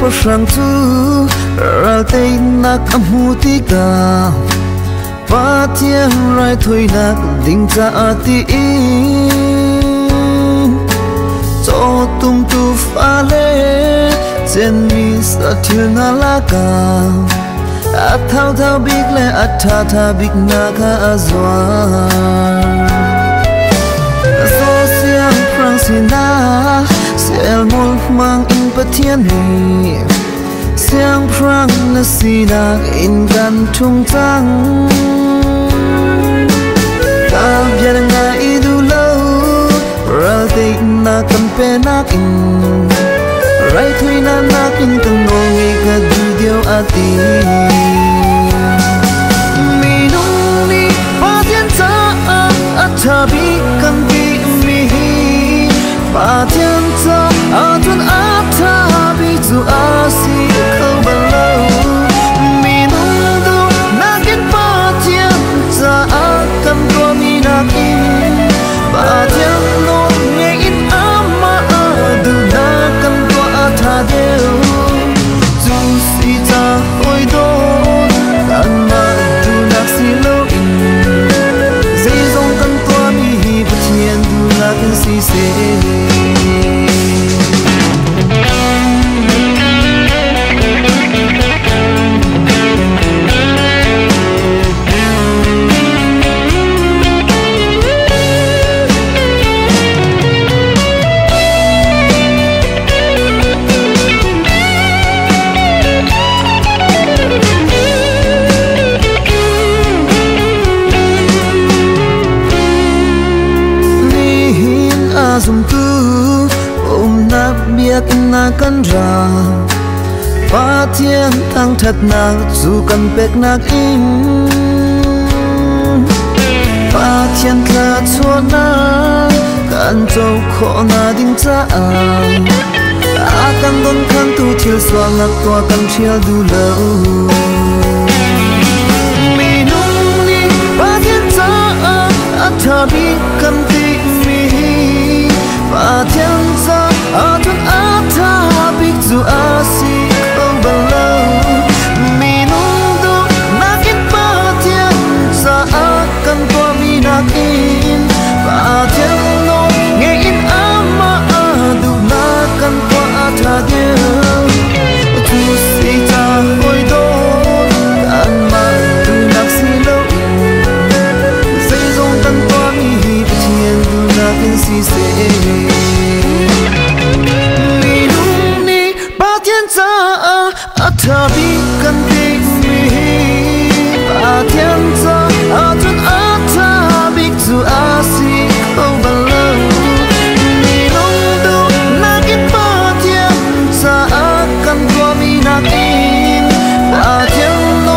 po sang tu ral te nak amu ti ka pa tiang rai thui nak ding cha ati cho tum tu fa le chen mi sa thil na la ka a thao thao big le a tha tha big na ka azwa so siang prang sina sel mol mang in pathian ni siang prang na sina in gan thung tang ta bian nga idu lo ral te na kan pe na in rai thui na na in kan no ngi ka du dio ati mi nong ni pa tian cha a tha bi kan ki mi pa tian cha a tun a tha bi zu a si ko ba lo mi nong du na kin pa tian cha a kan ko mi na in pa tian no nge in ama a du na kan ko a tha deu zu si cha oi do kan ma du na si lo in zai zong kan ko mi pa tian du na kan si se zum tu na biak na kan ra pa thiên thang thật na zu kan pek na in pa thiên thla chua na kan châu kho na ding cha a kan don kan tu thil swang na tua kan thial du lo mi nong ni pa thiên cha a tha bi kan ti pa thiên cha a tun a tha big zu a si ko ba lo mi nong du na kin pa thiên cha a kan ko mi na in pa thiên no nge in ama a du na kan ko a tha de tu si ta hoi do kan ma du nak si lo sai zong kan ko mi pa thiên du na kin si se tha bi kan ti mi pa thiên cha a tun a tha big zu a si ko ba lo mi nong du na kin pa thiên cha a kan ko mi na in pa thiên no